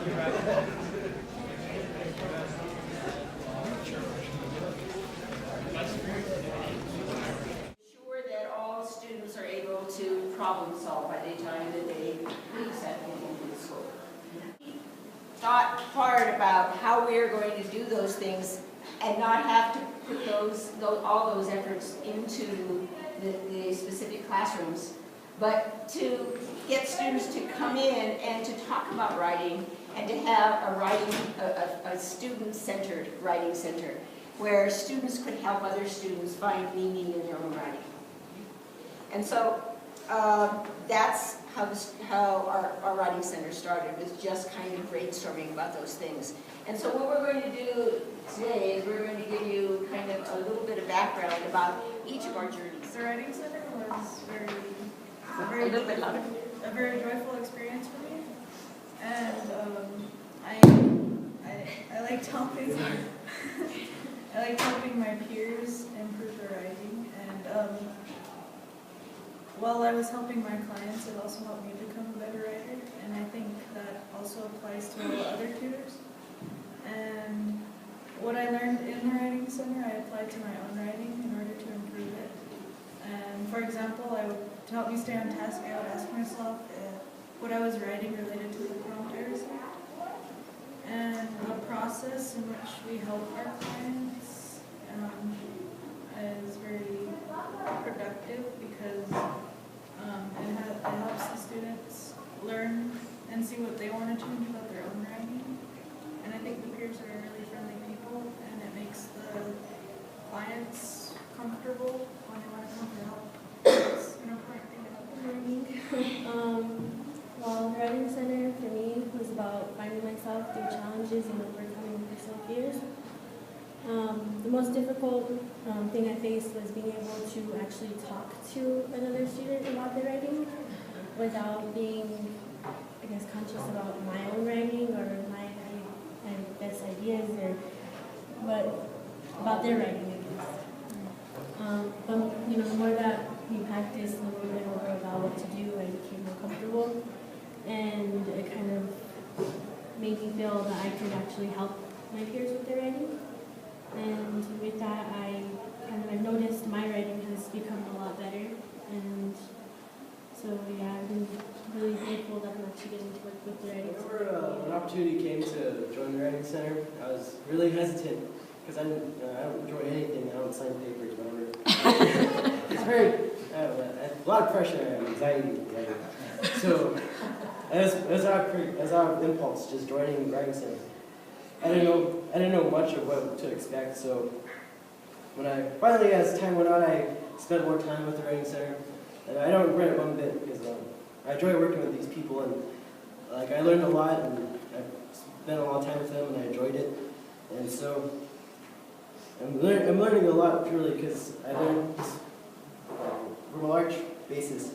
Sure that all students are able to problem solve by the time that they leave secondary school. Thought hard about how we're going to do those things and not have to put all those efforts into the specific classrooms, but to get students to come in and to talk about writing and to have a student-centered writing center where students could help other students find meaning in their own writing. And so that's how our writing center started, was just kind of brainstorming about those things. And so what we're going to do today is we're going to give you kind of a little bit of background about each of our journeys. The writing center was a very joyful experience for me, and I liked helping I liked helping my peers improve their writing, and while I was helping my clients, it also helped me become a better writer, and I think that also applies to all other tutors. And what I learned in the writing center, I applied to my own writing in order to improve it. And for example, to help me stay on task, I would ask myself what I was writing related to the prompt I received. And the process in which we help our clients is very productive because it helps the students learn and see what they want to change about their own writing. And I think the peers are really friendly people, and it makes the clients comfortable when they want to come for help. It's an important thing to help. Well, the writing center for me was about finding myself through challenges and overcoming personal fears. The most difficult thing I faced was being able to actually talk to another student about their writing without being, I guess, conscious about my own writing or my best ideas, but about their writing, I guess. But the more that we practiced, the more we went over about what to do, I became more comfortable, and it kind of made me feel that I could actually help my peers with their writing. And with that, I've noticed my writing has become a lot better, and so yeah, I've been really grateful that I'm actually getting to work with the writing center. Whenever an opportunity came to join the writing center, I was really hesitant because I don't enjoy anything. I don't sign papers, whatever. It's very a lot of pressure and anxiety. So as our impulse, just joining the writing center, I didn't know much of what to expect. So when I finally, as time went on, I spent more time with the writing center, and I don't regret it one bit because I enjoy working with these people, and I learned a lot, and I spent a lot of time with them, and I enjoyed it. And so I'm learning a lot purely because I learned from a large basis,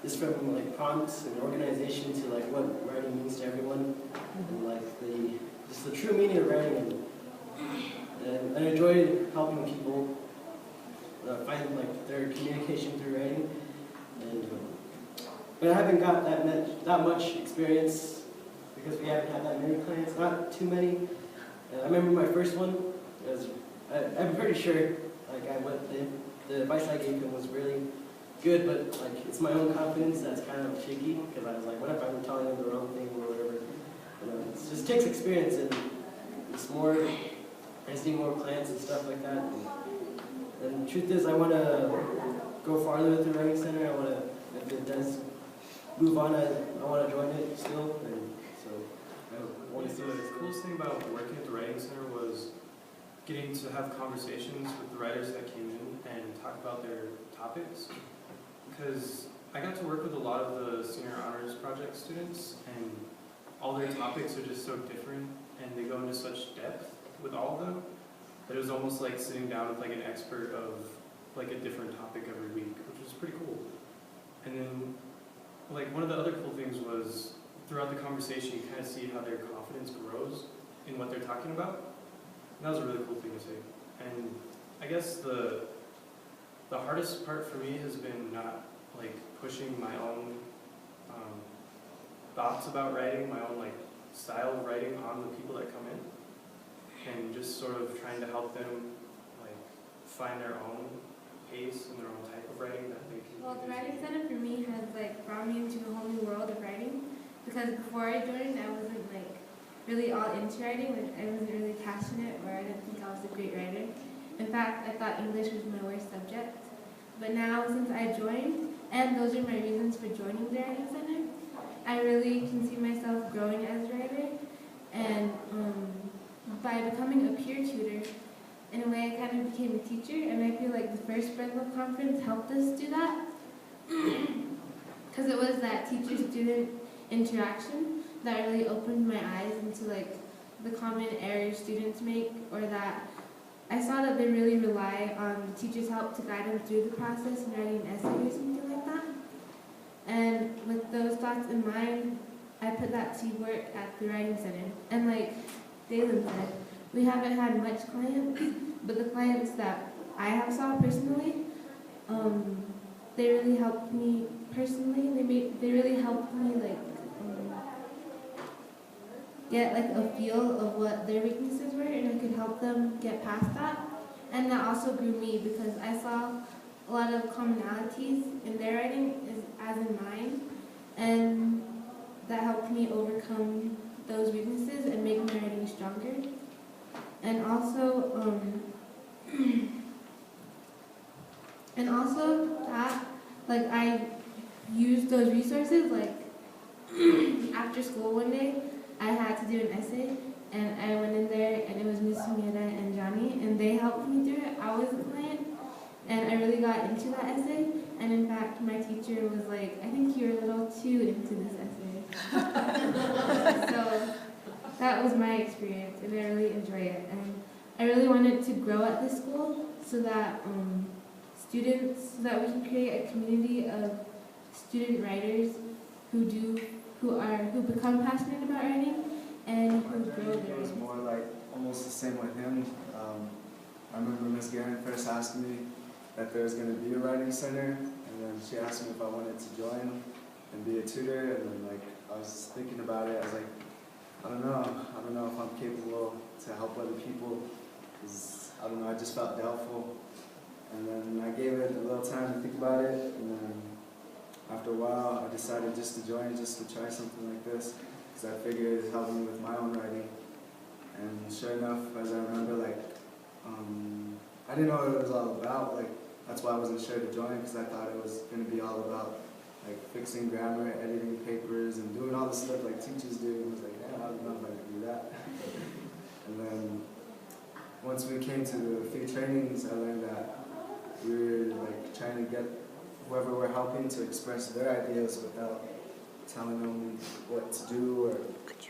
just from prompts and organization to what writing means to everyone, and the true meaning of writing. And I enjoyed helping people find their communication through writing. And but I haven't got that much experience because we haven't had that many clients, not too many. I remember my first one. I'm pretty sure the advice I gave him was really good, but it's my own confidence that's kind of shaky because I was what if I'm telling him the wrong thing or whatever. It just takes experience, and it's more. I just need more clients and stuff like that. And the truth is, I want to go farther with the writing center. I want to, if it does move on, I want to join it still. And so I want to see what The coolest thing about working at the writing center was getting to have conversations with the writers that came in and talk about their topics. Because I got to work with a lot of the senior honors project students, and all their topics are just so different, and they go into such depth with all of them that it was almost like sitting down with an expert of a different topic every week, which was pretty cool. And then one of the other cool things was throughout the conversation you kind of see how their confidence grows in what they're talking about. And that was a really cool thing to see. And I guess the hardest part for me has been not pushing my own thoughts about writing, my own style of writing on the people that come in, and just sort of trying to help them like find their own pace and their own type of writing that they can. Well, the Writing Center for me has like brought me into a whole new world of writing, because before I joined, I wasn't like really all into writing. Like, I wasn't really passionate, or I didn't think I was a great writer. In fact, I thought English was my worst subject. But now, since I joined, and those are my reasons for joining the Writing Center, I really can see myself growing as a writer. And by becoming a peer tutor, in a way, I kind of became a teacher, and I feel like the first Brentwood conference helped us do that. Because it was that teacher-student interaction that really opened my eyes into like the common errors students make, or that I saw that they really rely on the teacher's help to guide them through the process in writing an essay or something like that. And with those thoughts in mind, I put that to work at the Writing Center. And like Dalen said, we haven't had much clients, but the clients that I have saw personally, they really helped me personally. They really helped me like get like a feel of what their weaknesses were, and I could help them get past that. And that also grew me, because I saw a lot of commonalities in their writing as in mine, and that helped me overcome those weaknesses and make my writing stronger. And also, that like I used those resources. Like after school one day, I had to do an essay, and I went in there, and it was Miss Sumira and Johnny, and they helped me do it. I was a client, and I really got into that essay. And in fact, my teacher was like, "I think you're a little too into this essay." So that was my experience, and I really enjoy it. And I really wanted to grow at this school so that so that we can create a community of student writers who become passionate about writing and who grow their It was writing. more like almost the same with him. I remember Ms. Guerin first asked me that there was going to be a writing center, and then she asked me if I wanted to join and be a tutor, and then like I was thinking about it. I was like, I don't know if I'm capable to help other people, because I don't know, I just felt doubtful. And then I gave it a little time to think about it, and then after a while I decided just to join, just to try something like this, because I figured it'd help me with my own writing. And sure enough, as I remember, like, I didn't know what it was all about. Like, that's why I wasn't sure to join, because I thought it was going to be all about like fixing grammar, editing papers, and doing all the stuff like teachers do. And I was like, yeah, I don't know if I could do that. And then once we came to the few trainings, I learned that we were like trying to get whoever we're helping to express their ideas without telling them what to do or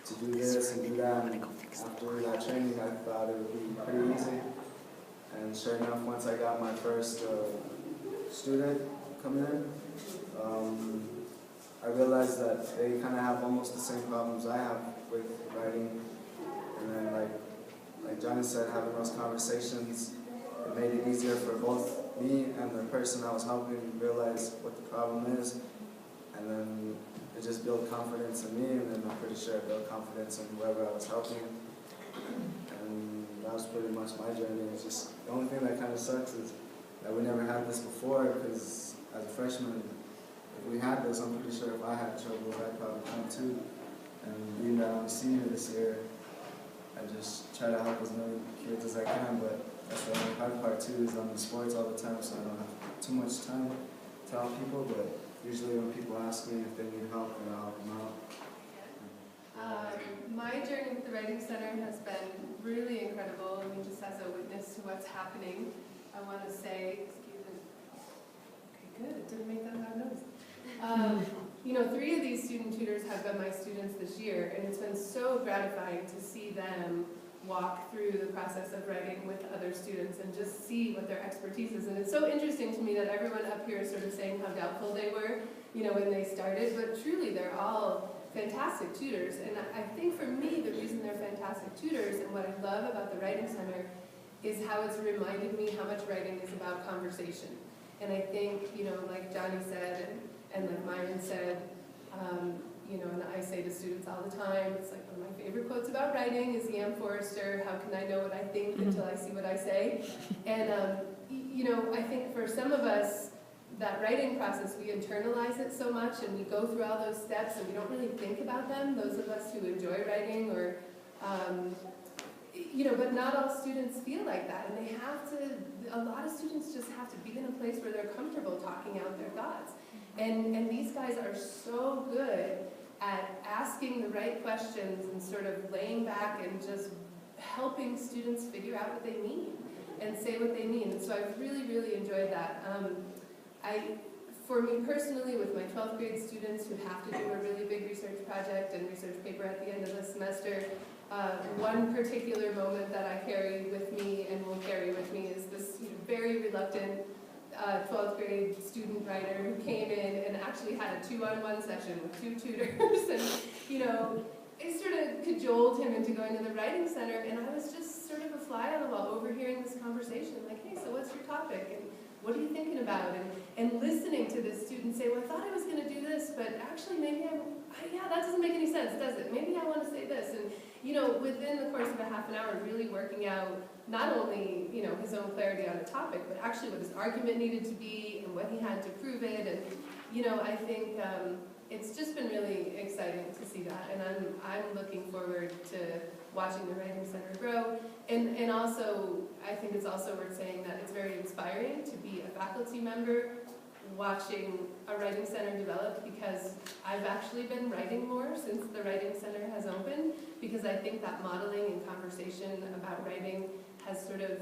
to do this and do that. And after that training, I thought it would be pretty easy. And sure enough, once I got my first student come in, I realized that they kind of have almost the same problems I have with writing. And then like Johnny said, having those conversations, it made it easier for both me and the person I was helping realize what the problem is. And then it just built confidence in me, and then I'm pretty sure it built confidence in whoever I was helping. And that was pretty much my journey. It's just the only thing that kind of sucks is that we never had this before, because as a freshman, if we had this, I'm pretty sure if I had trouble, I'd probably come too. And being that I'm a senior this year, I just try to help as many kids as I can, but that's the only hard part too, is I'm in sports all the time, so I don't have too much time to tell people, but usually when people ask me if they need help, then I'll help them out. My journey with the Writing Center has been really incredible. I mean, just as a witness to what's happening, I want to say, excuse me. Okay, good. It didn't make that loud noise. You know, 3 of these student tutors have been my students this year, and it's been so gratifying to see them walk through the process of writing with other students and just see what their expertise is. And it's so interesting to me that everyone up here is sort of saying how doubtful they were, you know, when they started, but truly they're all fantastic tutors. And I think for me, the reason they're fantastic tutors and what I love about the Writing Center is how it's reminded me how much writing is about conversation. And I think, you know, like Johnny said, and like Myron said, you know, and I say to students all the time, it's like one of my favorite quotes about writing is E.M. Forster, how can I know what I think until I see what I say? And, you know, I think for some of us, that writing process, we internalize it so much and we go through all those steps and we don't really think about them, those of us who enjoy writing or, you know, but not all students feel like that, and they have to, a lot of students just have to be in a place where they're comfortable talking out their thoughts. And these guys are so good at asking the right questions and sort of laying back and just helping students figure out what they mean and say what they mean. And so I've really, really enjoyed that. For me personally, with my 12th grade students who have to do a really big research project and research paper at the end of the semester, one particular moment that I carry with me and will carry with me is this very reluctant 12th grade student writer who came in and actually had a 2-on-1 session with 2 tutors and, you know, I sort of cajoled him into going to the writing center, and I was just sort of a fly on the wall overhearing this conversation, like, hey, so what's your topic? And what are you thinking about? And listening to this student say, well, I thought I was going to do this, but actually maybe yeah, that doesn't make any sense, does it? Maybe I want to say this. And, you know, within the course of a half an hour, really working out not only, you know, his own clarity on the topic, but actually what his argument needed to be and what he had to prove it. And, you know, I think it's just been really exciting to see that. And I'm looking forward to watching the Writing Center grow. And also, I think it's also worth saying that it's very inspiring to be a faculty member watching a Writing Center develop, because I've actually been writing more since the Writing Center has opened, because I think that modeling and conversation about writing has sort of,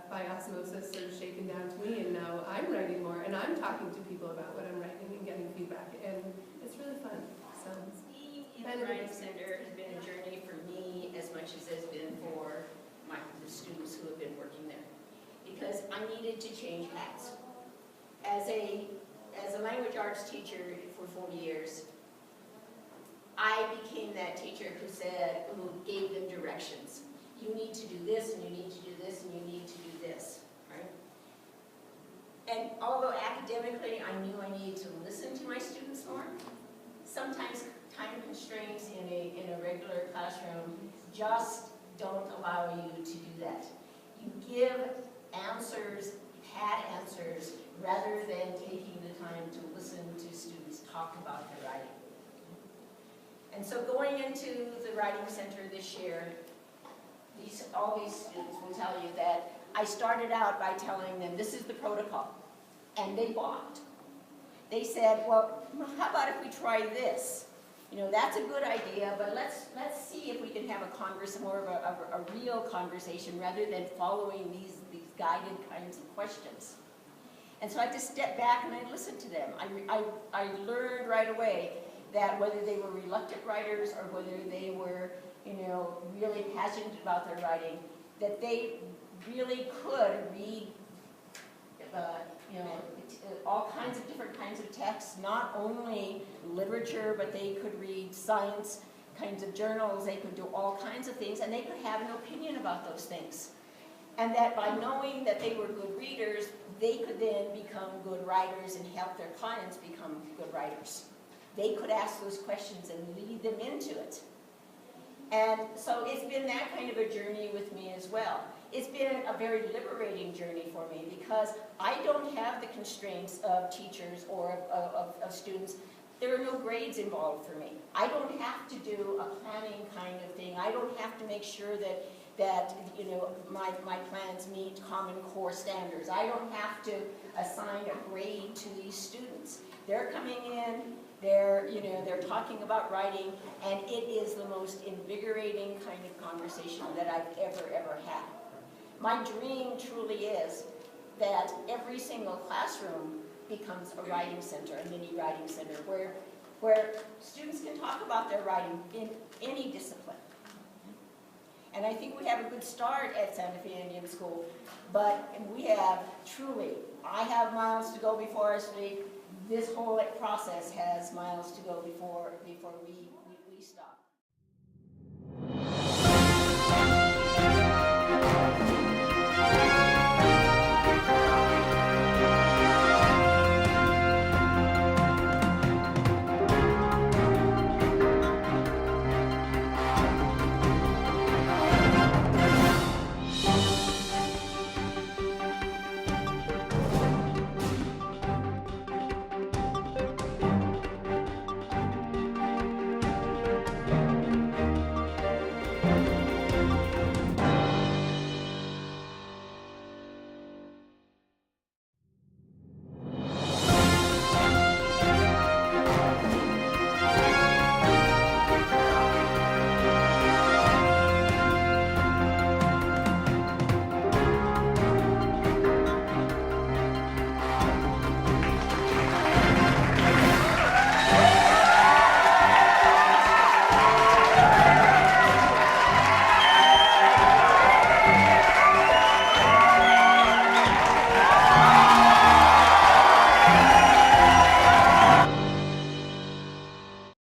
by osmosis, sort of shaken down to me, and now I'm writing more, and I'm talking to people about what I'm writing and getting feedback, and it's really fun. So, Being in the Writing Center has been a journey for me as much as it's been for the students who have been working there, because I needed to change hats. As a language arts teacher for 40 years, I became that teacher who gave them directions. You need to do this, and you need to do this, and you need to do this, right? And although academically I knew I needed to listen to my students more, sometimes time constraints in a regular classroom just don't allow you to do that. You give answers, pat answers, rather than taking the time to listen to students talk about their writing. And so going into the Writing Center this year, all these students will tell you that I started out by telling them this is the protocol, and they balked. They said, well, how about if we try this? You know, that's a good idea, but let's see if we can have more of a real conversation rather than following these guided kinds of questions. And so I just stepped back and I listened to them. I learned right away that whether they were reluctant writers or whether they were, you know, really passionate about their writing, that they really could read, you know, all kinds of different kinds of texts, not only literature, but they could read science kinds of journals, they could do all kinds of things, and they could have an opinion about those things. And that by knowing that they were good readers, they could then become good writers and help their clients become good writers. They could ask those questions and lead them into it. And so it's been that kind of a journey with me as well. It's been a very liberating journey for me because I don't have the constraints of teachers or of students. There are no grades involved for me. I don't have to do a planning kind of thing. I don't have to make sure that you know, my plans meet Common Core standards. I don't have to assign a grade to these students. They're coming in, they're talking about writing, and it is the most invigorating kind of conversation that I've ever had. My dream truly is that every single classroom becomes a writing center, a mini writing center, where students can talk about their writing in any discipline. And I think we have a good start at Santa Fe Indian School, but we have truly, I have miles to go before us. This whole process has miles to go before we stop.